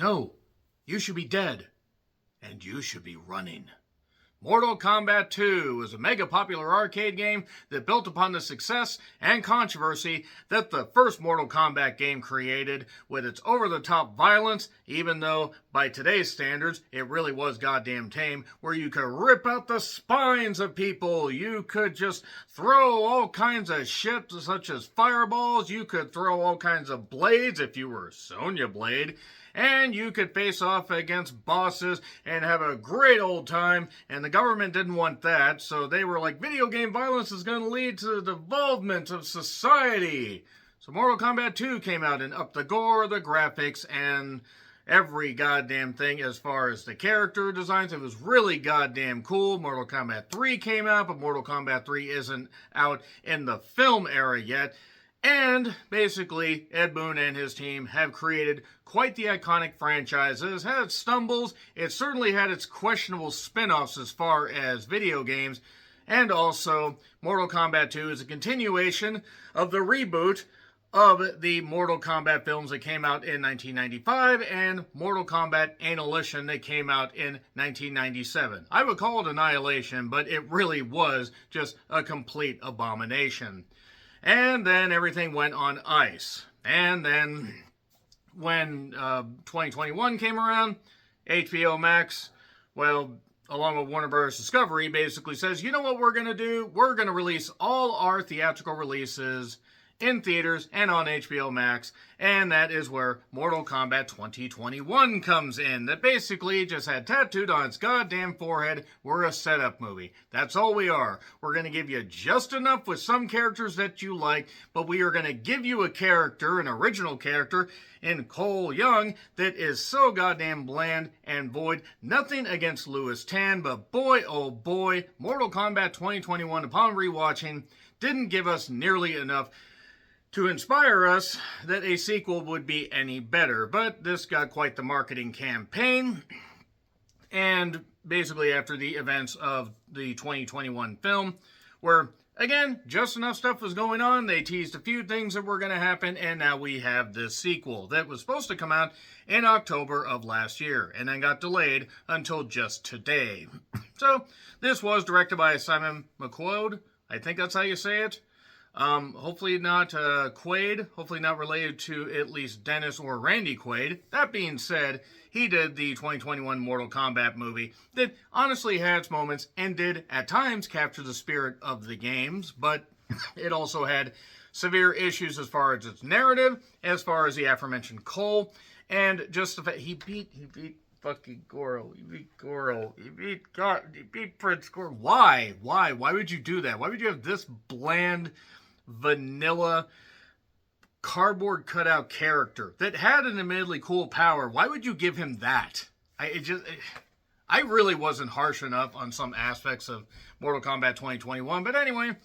No, you should be dead, and you should be running. Mortal Kombat 2 was a mega popular arcade game that built upon the success and controversy that the first Mortal Kombat game created with its over-the-top violence, even though by today's standards it really was goddamn tame, where you could rip out the spines of people, you could just throw all kinds of shit such as fireballs, you could throw all kinds of blades if you were Sonya Blade, and you could face off against bosses and have a great old time, and the government didn't want that, so they were like, video game violence is going to lead to the devolvement of society. So Mortal Kombat 2 came out and upped the gore, the graphics, and every goddamn thing as far as the character designs. It was really goddamn cool. Mortal Kombat 3 came out, but Mortal Kombat 3 isn't out in the film era yet. And basically, Ed Boon and his team have created quite the iconic franchise. It has had its stumbles. It certainly had its questionable spin-offs as far as video games. And also, Mortal Kombat 2 is a continuation of the reboot of the Mortal Kombat films that came out in 1995 and Mortal Kombat Annihilation that came out in 1997. I would call it Annihilation, but it really was just a complete abomination. And then everything went on ice. And then when 2021 came around, HBO Max, well, along with Warner Bros. Discovery, basically says, you know what we're going to do? We're going to release all our theatrical releases in theaters and on HBO Max, and that is where Mortal Kombat 2021 comes in. That basically just had tattooed on its goddamn forehead, we're a setup movie. That's all we are. We're going to give you just enough with some characters that you like, but we are going to give you a character, an original character, in Cole Young that is so goddamn bland and void. Nothing against Lewis Tan, but boy, oh boy, Mortal Kombat 2021, upon rewatching, didn't give us nearly enough to inspire us that a sequel would be any better. But this got quite the marketing campaign. And basically after the events of the 2021 film, where, again, just enough stuff was going on, they teased a few things that were going to happen, and now we have this sequel that was supposed to come out in October of last year, and then got delayed until just today. So, this was directed by Simon McQuoid. I think that's how you say it. Hopefully not Quaid, hopefully not related to at least Dennis or Randy Quaid. That being said, he did the 2021 Mortal Kombat movie that honestly had its moments and did at times capture the spirit of the games, but it also had severe issues as far as its narrative, as far as the aforementioned Cole, and just the fact he beat fucking Goro. He beat Goro. He beat Prince Goro. Why? Why would you do that? Why would you have this bland, vanilla, cardboard cutout character that had an admittedly cool power? Why would you give him that? I really wasn't harsh enough on some aspects of Mortal Kombat 2021. But anyway,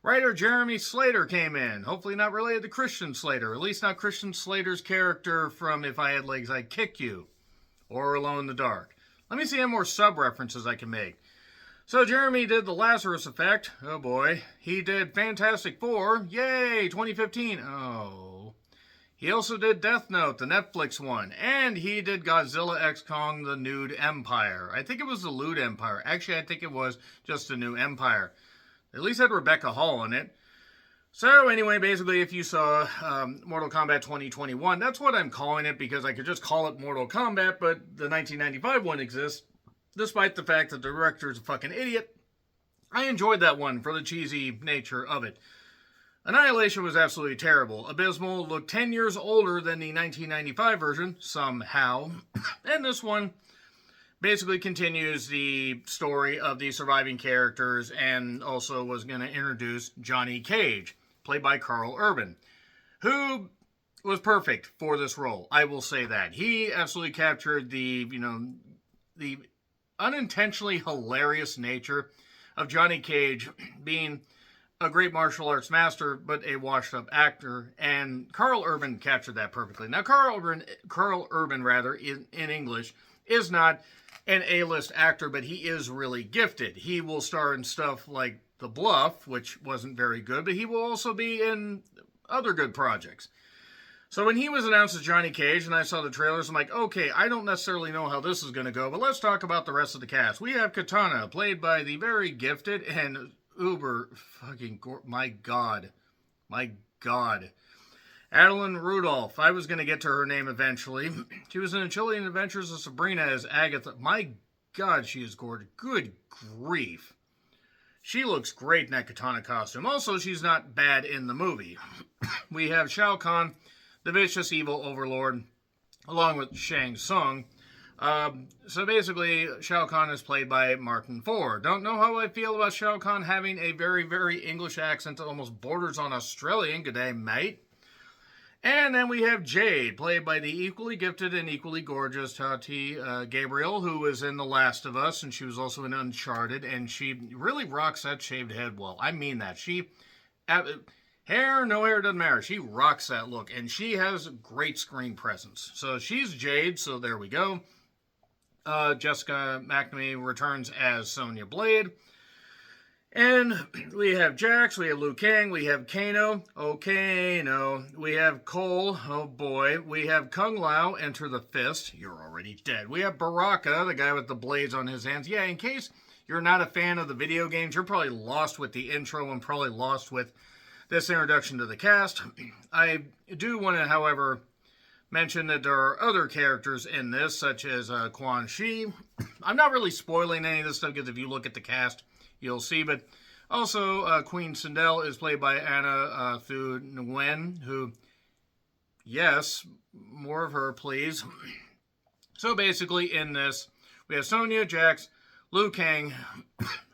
writer Jeremy Slater came in. Hopefully not related to Christian Slater. At least not Christian Slater's character from If I Had Legs, I'd Kick You, or Alone in the Dark. Let me see how more sub-references I can make. So Jeremy did The Lazarus Effect. Oh boy. He did Fantastic Four. Yay! 2015. Oh. He also did Death Note, the Netflix one. And he did Godzilla x Kong, the Nude Empire. I think it was the Lewd Empire. Actually, I think it was just the New Empire. At least had Rebecca Hall in it. So anyway, basically, if you saw Mortal Kombat 2021, that's what I'm calling it, because I could just call it Mortal Kombat, but the 1995 one exists, despite the fact that the director is a fucking idiot. I enjoyed that one for the cheesy nature of it. Annihilation was absolutely terrible. Abysmal, looked 10 years older than the 1995 version, somehow. And this one basically continues the story of the surviving characters, and also was going to introduce Johnny Cage, played by Carl Urban, who was perfect for this role. I will say that. He absolutely captured the unintentionally hilarious nature of Johnny Cage being a great martial arts master, but a washed-up actor, and Carl Urban captured that perfectly. Now, Carl Urban, in English, is not an A-list actor, but he is really gifted. He will star in stuff like The Bluff, which wasn't very good, but he will also be in other good projects. So when he was announced as Johnny Cage and I saw the trailers, I'm like, okay, I don't necessarily know how this is going to go, but let's talk about the rest of the cast. We have Kitana, played by the very gifted and uber fucking, my God, Adeline Rudolph. I was going to get to her name eventually. She was in The Chilling Adventures of Sabrina as Agatha. My God, she is gorgeous. Good grief. She looks great in that Kitana costume. Also, she's not bad in the movie. We have Shao Kahn, the vicious evil overlord, along with Shang Tsung. So basically, Shao Kahn is played by Martin Ford. Don't know how I feel about Shao Kahn having a very, very English accent that almost borders on Australian. G'day, mate. And then we have Jade, played by the equally gifted and equally gorgeous Tati Gabriel, who was in The Last of Us, and she was also in Uncharted, and she really rocks that shaved head well. I mean that. Hair, no hair, doesn't matter. She rocks that look, and she has great screen presence. So she's Jade, so there we go. Jessica McNamee returns as Sonya Blade. And we have Jax, we have Liu Kang, we have Kano, oh Kano, we have Cole, oh boy, we have Kung Lao, enter the fist, you're already dead. We have Baraka, the guy with the blades on his hands. Yeah, in case you're not a fan of the video games, you're probably lost with the intro and probably lost with this introduction to the cast. I do want to, however, mention that there are other characters in this, such as Quan Chi. I'm not really spoiling any of this stuff, because if you look at the cast, you'll see. But also, Queen Sindel is played by Anna Thu Nguyen, who, yes, more of her, please. So basically, in this, we have Sonya, Jax, Liu Kang,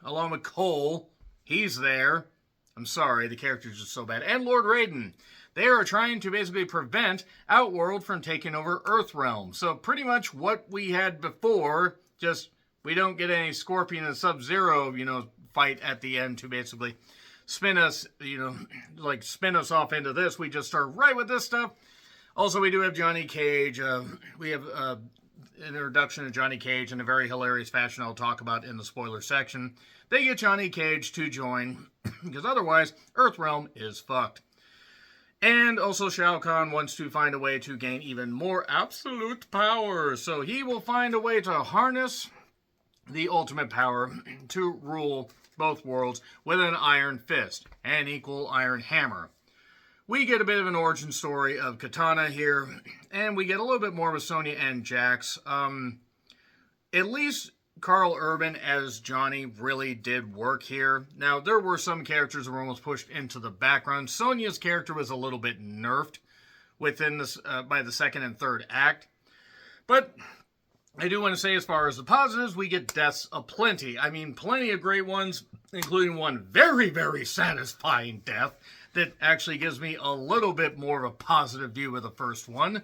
along with Cole. He's there. I'm sorry, the character's just so bad. And Lord Raiden. They are trying to basically prevent Outworld from taking over Earthrealm. So pretty much what we had before, just we don't get any Scorpion and Sub-Zero, fight at the end to basically spin us, spin us off into this. We just start right with this stuff. Also, we do have Johnny Cage. We have an introduction of Johnny Cage in a very hilarious fashion I'll talk about in the spoiler section. They get Johnny Cage to join, because otherwise, Earthrealm is fucked. And also, Shao Kahn wants to find a way to gain even more absolute power. So he will find a way to harness the ultimate power to rule both worlds with an iron fist and equal iron hammer. We get a bit of an origin story of Kitana here, and we get a little bit more with Sonya and Jax. At least Carl Urban as Johnny really did work here. Now, there were some characters that were almost pushed into the background. Sonya's character was a little bit nerfed within this by the second and third act. But I do want to say, as far as the positives, we get deaths aplenty. I mean, plenty of great ones, including one very, very satisfying death that actually gives me a little bit more of a positive view of the first one.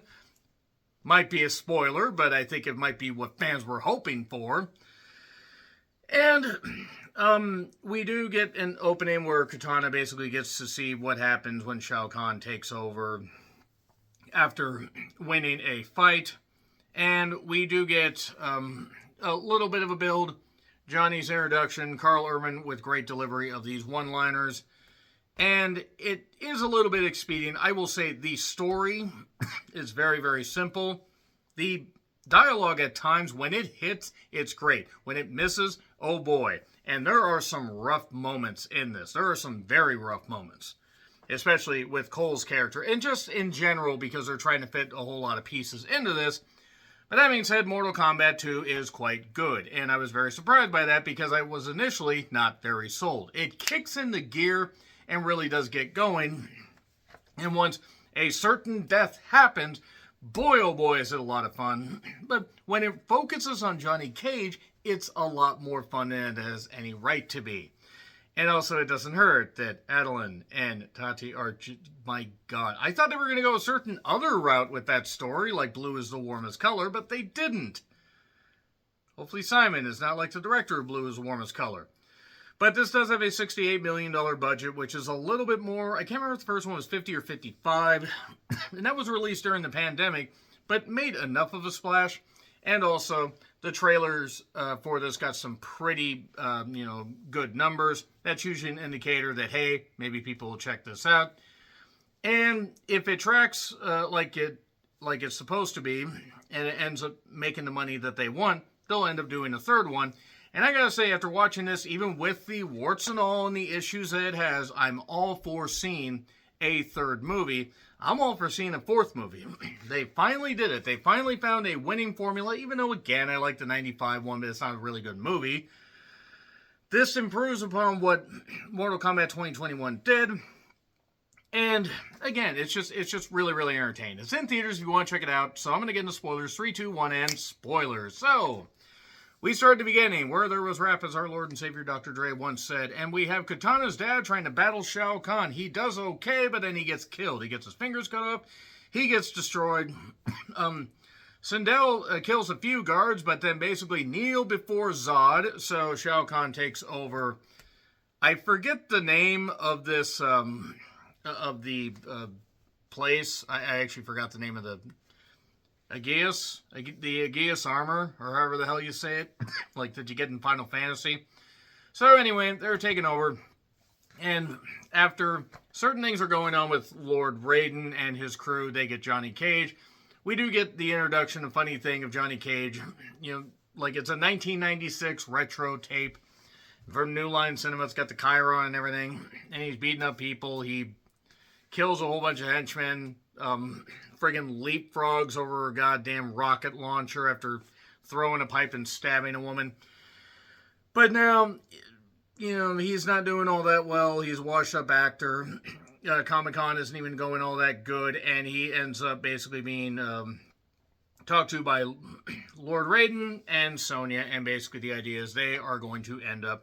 Might be a spoiler, but I think it might be what fans were hoping for. And we do get an opening where Kitana basically gets to see what happens when Shao Kahn takes over after winning a fight. And we do get a little bit of a build. Johnny's introduction, Carl Urban with great delivery of these one-liners. And it is a little bit expedient. I will say the story is very, very simple. The dialogue at times, when it hits, it's great. When it misses, oh boy. And there are some rough moments in this. There are some very rough moments. Especially with Cole's character. And just in general, because they're trying to fit a whole lot of pieces into this. But that being said, Mortal Kombat 2 is quite good. And I was very surprised by that because I was initially not very sold. It kicks into gear and really does get going. And once a certain death happens, boy oh boy is it a lot of fun. But when it focuses on Johnny Cage, it's a lot more fun than it has any right to be. And also, it doesn't hurt that Adeline and Tati are, my God. I thought they were going to go a certain other route with that story, like blue is the warmest color, but they didn't. Hopefully Simon is not like the director of Blue is the Warmest Color. But this does have a $68 million budget, which is a little bit more. I can't remember if the first one was 50 or 55. And that was released during the pandemic, but made enough of a splash. And also, the trailers for this got some pretty, good numbers. That's usually an indicator that, hey, maybe people will check this out. And if it tracks like it's supposed to be, and it ends up making the money that they want, they'll end up doing a third one. And I gotta say, after watching this, even with the warts and all and the issues that it has, I'm all for seeing a third movie. I'm all for seeing a fourth movie. They finally did it. They finally found a winning formula, even though, again, I like the 95 one, but it's not a really good movie. This improves upon what Mortal Kombat 2021 did. And again, it's just really, really entertaining. It's in theaters if you want to check it out. So I'm going to get into spoilers. 3, 2, 1, and spoilers. So we start at the beginning, where there was rap, as our Lord and Savior Dr. Dre once said. And we have Kitana's dad trying to battle Shao Kahn. He does okay, but then he gets killed. He gets his fingers cut off. He gets destroyed. Sindel kills a few guards, but then basically kneel before Zod. So Shao Kahn takes over. I forget the name of this... of the place. I actually forgot the name of the Aegeus, the Aegeus armor, or however the hell you say it, like that you get in Final Fantasy. So anyway, they're taking over, and after certain things are going on with Lord Raiden and his crew, they get Johnny Cage. We do get the introduction, a funny thing of Johnny Cage, like it's a 1996 retro tape from New Line Cinema. It's got the Chiron and everything, and he's beating up people. He kills a whole bunch of henchmen, friggin' leapfrogs over a goddamn rocket launcher after throwing a pipe and stabbing a woman. But now, he's not doing all that well. He's a washed-up actor. Comic-Con isn't even going all that good, and he ends up basically being talked to by Lord Raiden and Sonya, and basically the idea is they are going to end up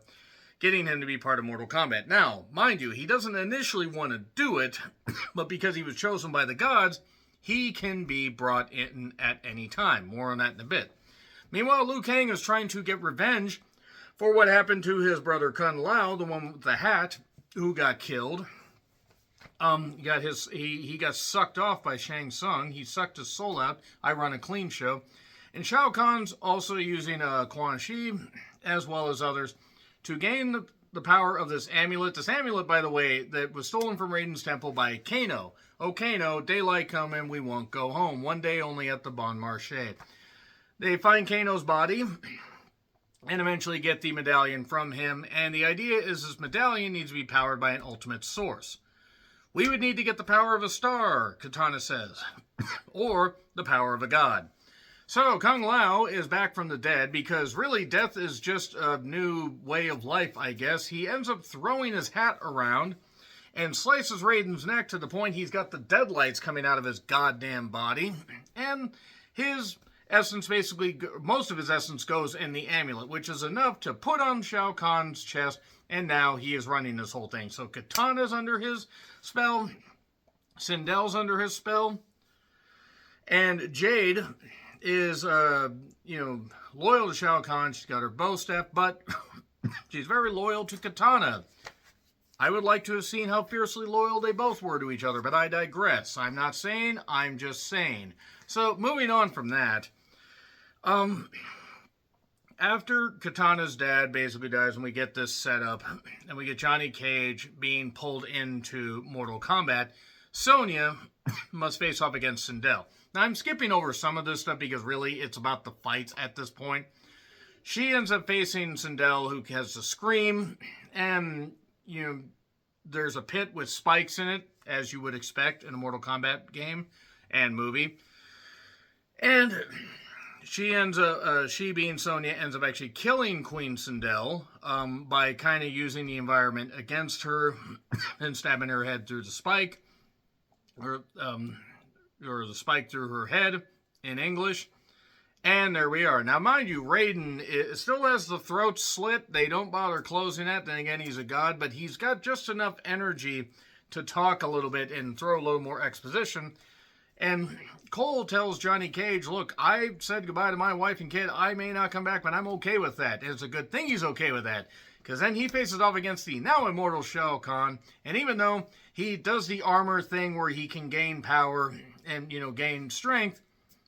getting him to be part of Mortal Kombat. Now, mind you, he doesn't initially want to do it, but because he was chosen by the gods, he can be brought in at any time. More on that in a bit. Meanwhile, Liu Kang is trying to get revenge for what happened to his brother Kung Lao, the one with the hat, who got killed. He got sucked off by Shang Tsung. He sucked his soul out. I run a clean show. And Shao Kahn's also using Quan Chi, as well as others, to gain the power of this amulet. This amulet, by the way, that was stolen from Raiden's temple by Kano. Oh, Kano, daylight coming, we won't go home. One day only at the Bon Marché. They find Kano's body and eventually get the medallion from him. And the idea is this medallion needs to be powered by an ultimate source. We would need to get the power of a star, Kitana says, or the power of a god. So, Kung Lao is back from the dead because really death is just a new way of life, I guess. He ends up throwing his hat around and slices Raiden's neck to the point he's got the deadlights coming out of his goddamn body. And his essence basically, most of his essence goes in the amulet, which is enough to put on Shao Kahn's chest, and now he is running this whole thing. So, Kitana's under his spell, Sindel's under his spell, and Jade is, loyal to Shao Kahn. She's got her bow staff, but she's very loyal to Kitana. I would like to have seen how fiercely loyal they both were to each other, but I digress. I'm not saying, I'm just saying. So, moving on from that, after Kitana's dad basically dies and we get this set up, and we get Johnny Cage being pulled into Mortal Kombat, Sonya must face off against Sindel. Now, I'm skipping over some of this stuff because really it's about the fights at this point. She ends up facing Sindel, who has to scream, and, there's a pit with spikes in it, as you would expect in a Mortal Kombat game and movie. And she being Sonya, ends up actually killing Queen Sindel by kind of using the environment against her and stabbing her head through the spike, or the spike through her head in English. And there we are. Now, mind you, Raiden still has the throat slit. They don't bother closing that. Then again, he's a god, but he's got just enough energy to talk a little bit and throw a little more exposition. And Cole tells Johnny Cage, look, I said goodbye to my wife and kid. I may not come back, but I'm okay with that. And it's a good thing he's okay with that, because then he faces off against the now immortal Shao Kahn. And even though he does the armor thing where he can gain power and, gain strength,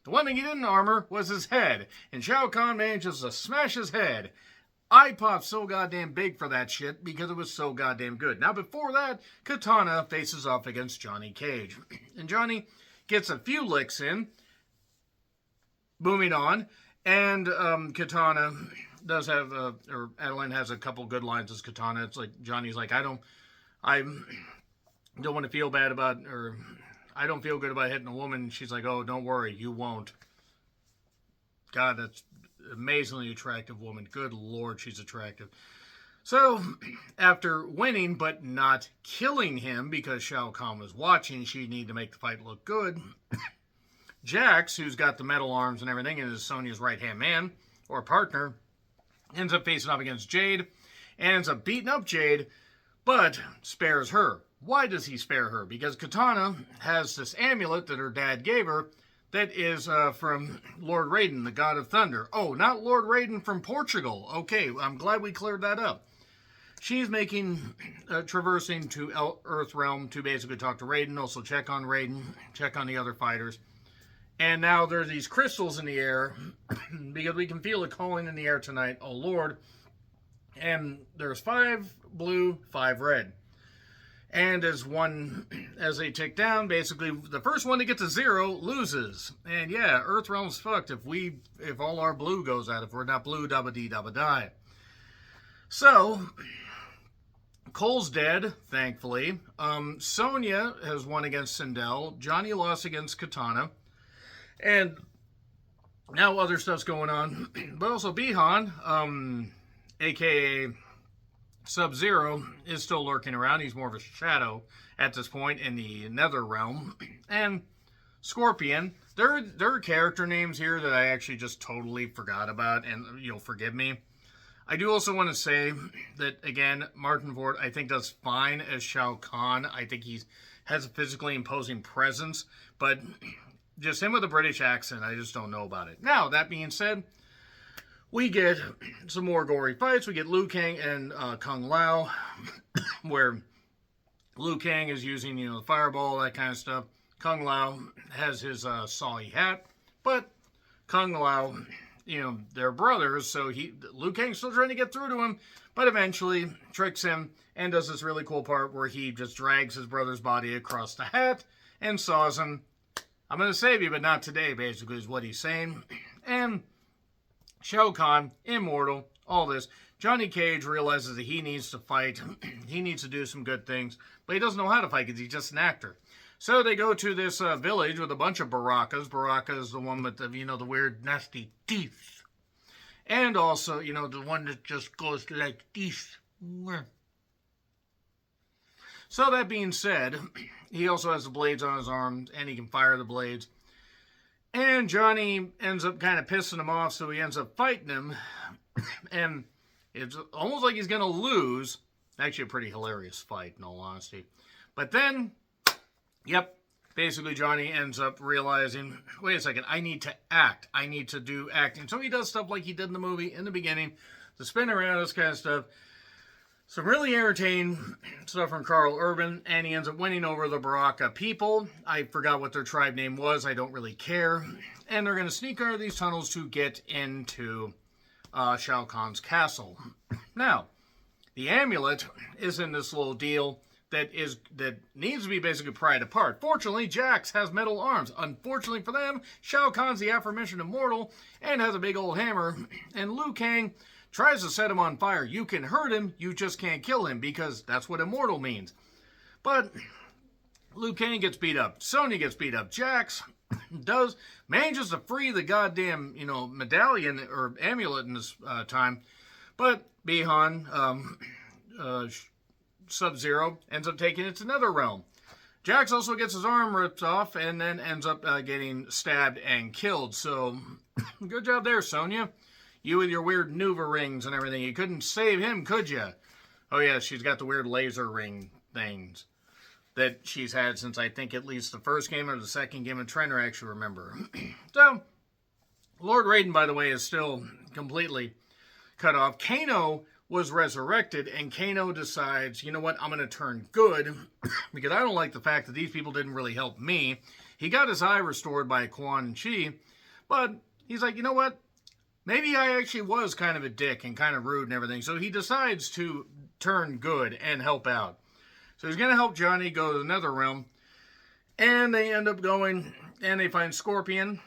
the one thing he didn't armor was his head. And Shao Kahn manages to smash his head I popped so goddamn big for that shit because it was so goddamn good. Now, before that, Kitana faces off against Johnny Cage. And Johnny gets a few licks in. Moving on. And Kitana does have, or Adeline has a couple good lines as Kitana. It's like, Johnny's like, I don't want to feel bad about, or I don't feel good about hitting a woman. She's like, oh, don't worry, you won't. God, that's amazingly attractive woman. Good Lord, she's attractive. So, after winning but not killing him because Shao Kahn was watching, she needed to make the fight look good. Jax, who's got the metal arms and everything, and is Sonya's right-hand man, or partner, ends up facing off against Jade, and ends up beating up Jade, but spares her. Why does he spare her? Because Kitana has this amulet that her dad gave her that is from Lord Raiden, the God of Thunder. Oh, not Lord Raiden from Portugal. Okay, I'm glad we cleared that up. She's traversing to Earthrealm to basically talk to Raiden, also check on Raiden, check on the other fighters. And now there's these crystals in the air, because we can feel it calling in the air tonight, oh Lord. And there's 5 blue, 5 red. And as they tick down, basically the first one to get to 0 loses. And yeah, Earthrealm's fucked if all our blue goes out. If we're not blue, dabba-dee, dabba-die. So, Cole's dead, thankfully. Sonya has won against Sindel. Johnny lost against Kitana. And now other stuff's going on. But also Bihan, a.k.a. Sub-Zero, is still lurking around. He's more of a shadow at this point in the Nether Realm. And Scorpion, there are character names here that I actually just totally forgot about, and you'll forgive me. I do also want to say that, again, Martin Ford, I think, does fine as Shao Kahn. I think he has a physically imposing presence, but just him with a British accent, I just don't know about it. Now, that being said, we get some more gory fights. We get Liu Kang and Kung Lao, where Liu Kang is using, the fireball, that kind of stuff. Kung Lao has his sawy hat, but Kung Lao, they're brothers, so Liu Kang's still trying to get through to him, but eventually tricks him and does this really cool part where he just drags his brother's body across the hat and saws him. I'm going to save you, but not today, basically, is what he's saying. And Shao Kahn, immortal, all this. Johnny Cage realizes that he needs to fight. He needs to do some good things, but he doesn't know how to fight because he's just an actor. So they go to this village with a bunch of Barakas. Baraka is the one with the, the weird, nasty teeth. And also, the one that just goes like this. So that being said, he also has the blades on his arms, and he can fire the blades. And Johnny ends up kind of pissing him off, so he ends up fighting him. And it's almost like he's going to lose. Actually, a pretty hilarious fight, in all honesty. But then, yep, basically Johnny ends up realizing, wait a second, I need to act. I need to do acting. So he does stuff like he did in the movie in the beginning, the spin around, this kind of stuff. Some really entertaining stuff from Carl Urban, and he ends up winning over the Baraka people. I forgot what their tribe name was. I don't really care. And they're going to sneak under these tunnels to get into Shao Kahn's castle. Now, the amulet is in this little deal that needs to be basically pried apart. Fortunately, Jax has metal arms. Unfortunately for them, Shao Kahn's the aforementioned immortal and has a big old hammer. And Liu Kang tries to set him on fire. You can hurt him, you just can't kill him, because that's what immortal means. But Liu Kang gets beat up. Sonya gets beat up. Jax manages to free the goddamn, medallion or amulet in this time. But Bihan, Sub-Zero, ends up taking it to Netherrealm. Jax also gets his arm ripped off and then ends up getting stabbed and killed. So, good job there, Sonya. You with your weird Nuva rings and everything. You couldn't save him, could you? Oh, yeah, she's got the weird laser ring things that she's had since, I think, at least the first game or the second game. I'm trying to actually remember. So, Lord Raiden, by the way, is still completely cut off. Kano was resurrected, and Kano decides, you know what, I'm going to turn good, because I don't like the fact that these people didn't really help me. He got his eye restored by Quan Chi, but he's like, you know what? maybe I actually was kind of a dick and kind of rude and everything. So he decides to turn good and help out. So he's going to help Johnny go to the nether realm. And they end up going, and they find Scorpion,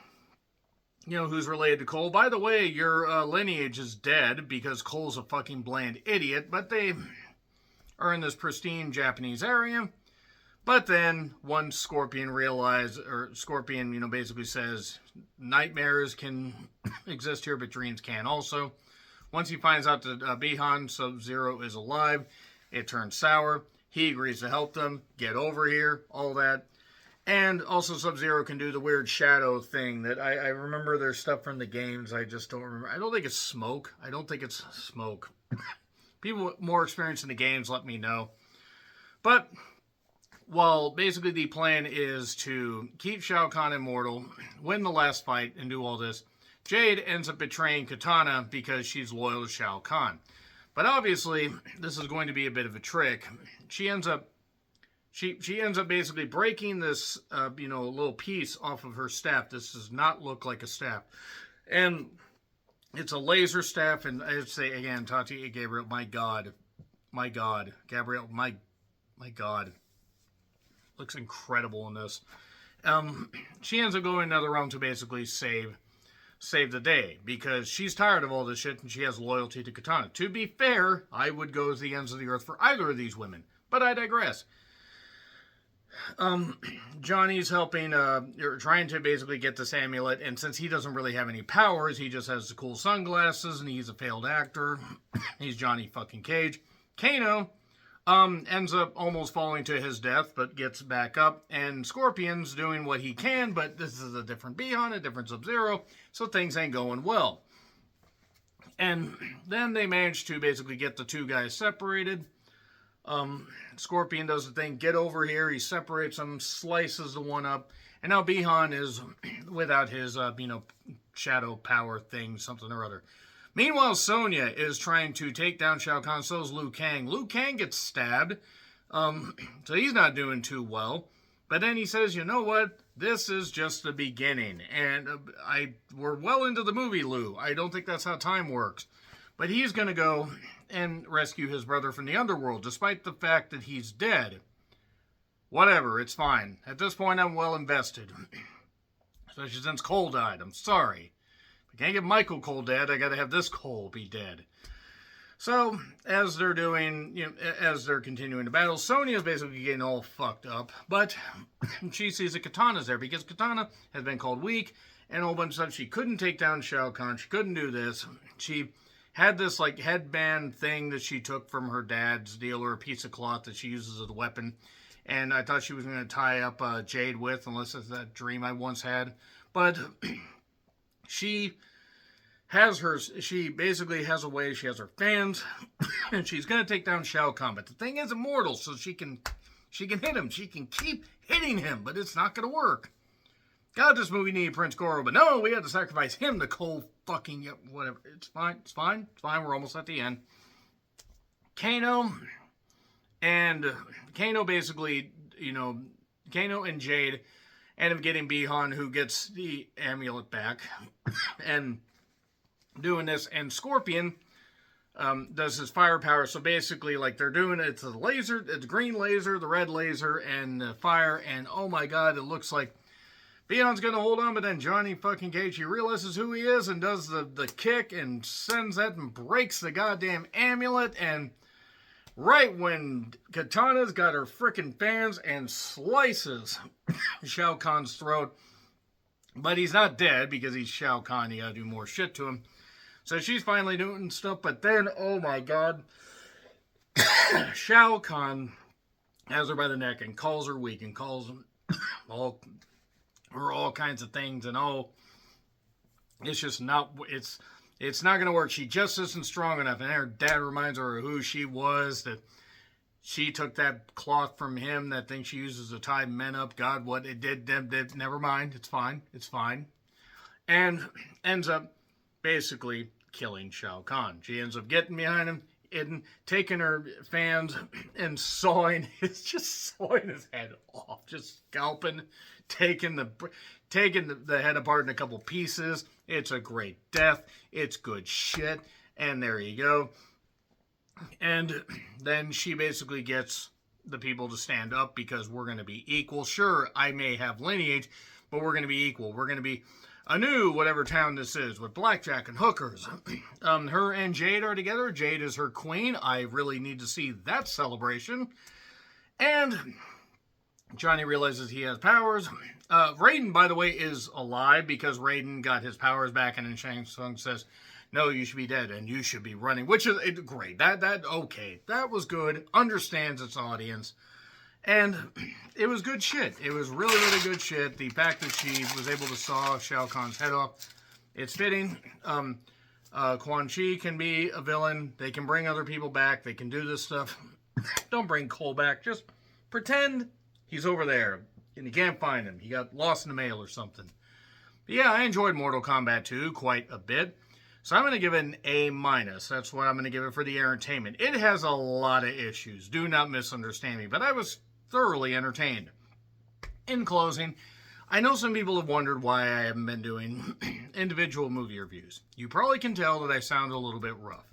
who's related to Cole. By the way, your lineage is dead because Cole's a fucking bland idiot. But they are in this pristine Japanese area. But then once Scorpion basically says nightmares can exist here, but dreams can also. Once he finds out that Bihan Sub-Zero is alive, it turns sour. He agrees to help them get over here, all that. And also Sub-Zero can do the weird shadow thing that I remember there's stuff from the games. I just don't remember. I don't think it's smoke. People more experienced in the games, let me know. But well, basically the plan is to keep Shao Kahn immortal, win the last fight, and do all this. Jade ends up betraying Kitana because she's loyal to Shao Kahn. But obviously, this is going to be a bit of a trick. She ends up basically breaking this, little piece off of her staff. This does not look like a staff. And it's a laser staff, and I'd say again, Tati, Gabriel, my God. Gabriel, my God. Looks incredible in this. She ends up going another round to basically save the day because she's tired of all this shit and she has loyalty to Kitana. To be fair, I would go to the ends of the earth for either of these women, but I digress. Johnny's helping, trying to basically get this amulet, and since he doesn't really have any powers, he just has the cool sunglasses and he's a failed actor. He's Johnny fucking Cage. Kano ends up almost falling to his death, but gets back up. And Scorpion's doing what he can, but this is a different Bihan, a different Sub-Zero, so things ain't going well. And then they manage to basically get the two guys separated. Scorpion does the thing, get over here, he separates them, slices the one up, and now Bihan is without his, shadow power thing, something or other. Meanwhile, Sonya is trying to take down Shao Kahn, so is Liu Kang. Liu Kang gets stabbed, so he's not doing too well. But then he says, you know what, this is just the beginning. And we're well into the movie, Liu. I don't think that's how time works. But he's going to go and rescue his brother from the underworld, despite the fact that he's dead. Whatever, it's fine. At this point, I'm well invested. Especially since Cole died. I'm sorry. I can't get Michael Cole dead, I gotta have this Cole be dead. So, as they're continuing the battle, Sonya's basically getting all fucked up, but she sees that Kitana's there, because Kitana has been called weak, and a whole bunch of stuff. She couldn't take down Shao Kahn, she couldn't do this. She had this, headband thing that she took from her dad's deal, or a piece of cloth that she uses as a weapon, and I thought she was going to tie up Jade with, unless it's that dream I once had, but she basically has a way, she has her fans, and she's going to take down Shao Kahn. But the thing is immortal, so she can hit him. She can keep hitting him, but it's not going to work. God, this movie needed Prince Goro, but no, we had to sacrifice him to Cole fucking, whatever. It's fine, we're almost at the end. Kano basically, Kano and Jade end up getting Bihan, who gets the amulet back, and doing this, and Scorpion does his firepower. So basically, they're doing it, it's the laser, it's green laser, the red laser, and the fire, and oh my God, it looks like Bihan's gonna hold on, but then Johnny fucking Cage, he realizes who he is and does the kick and sends that and breaks the goddamn amulet, and right when Kitana's got her frickin' fans and slices Shao Kahn's throat, but he's not dead because he's Shao Kahn, you gotta do more shit to him. So she's finally doing stuff, but then, oh my God, Shao Kahn has her by the neck and calls her weak and calls all kinds of things, and it's just not, it's not going to work. She just isn't strong enough, and her dad reminds her of who she was, that she took that cloth from him, that thing she uses to tie men up. God, what it did, never mind, it's fine. And ends up basically killing Shao Kahn. She ends up getting behind him and taking her fans and sawing his head off, just scalping, taking the head apart in a couple pieces. It's a great death. It's good shit. And there you go. And then she basically gets the people to stand up because we're going to be equal. Sure, I may have lineage, but we're going to be equal. We're going to be a new whatever town this is with blackjack and hookers. Her and Jade are together. Jade is her queen. I really need to see that celebration. And Johnny realizes he has powers. Raiden, by the way, is alive because Raiden got his powers back, and then Shang Tsung says, "No, you should be dead, and you should be running," which is great. Okay, that was good. Understands its audience, and it was good shit. It was really, really good shit. The fact that she was able to saw Shao Kahn's head off, it's fitting. Quan Chi can be a villain. They can bring other people back. They can do this stuff. Don't bring Cole back. Just pretend he's over there, and you can't find him. He got lost in the mail or something. But yeah, I enjoyed Mortal Kombat 2 quite a bit. So I'm going to give it an A-. That's what I'm going to give it for the entertainment. It has a lot of issues. Do not misunderstand me. But I was thoroughly entertained. In closing, I know some people have wondered why I haven't been doing individual movie reviews. You probably can tell that I sound a little bit rough.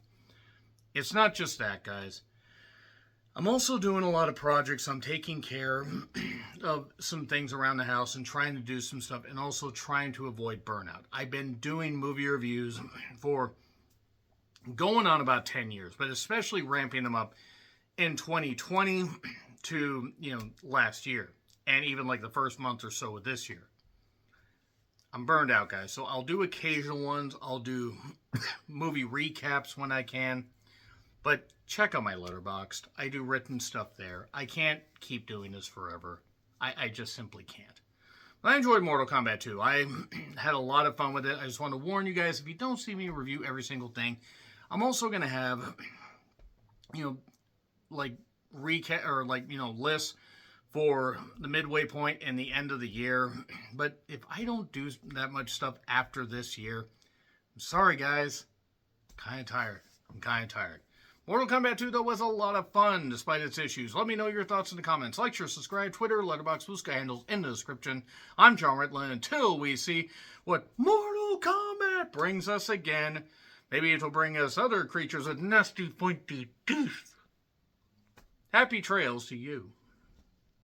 It's not just that, guys. I'm also doing a lot of projects. I'm taking care of some things around the house and trying to do some stuff, and also trying to avoid burnout. I've been doing movie reviews for going on about 10 years, but especially ramping them up in 2020 to, last year, and even like the first month or so of this year. I'm burned out, guys, so I'll do occasional ones. I'll do movie recaps when I can. But check out my Letterboxd. I do written stuff there. I can't keep doing this forever. I just simply can't. But I enjoyed Mortal Kombat 2. I had a lot of fun with it. I just want to warn you guys, if you don't see me review every single thing, I'm also going to have, recap or lists for the midway point and the end of the year. But if I don't do that much stuff after this year, I'm sorry, guys. I'm kind of tired. Mortal Kombat 2, though, was a lot of fun, despite its issues. Let me know your thoughts in the comments. Like, share, subscribe, Twitter, Letterboxd, Blue Sky handles in the description. I'm John Ritlin. Until we see what Mortal Kombat brings us again. Maybe it'll bring us other creatures with nasty, pointy teeth. Happy trails to you.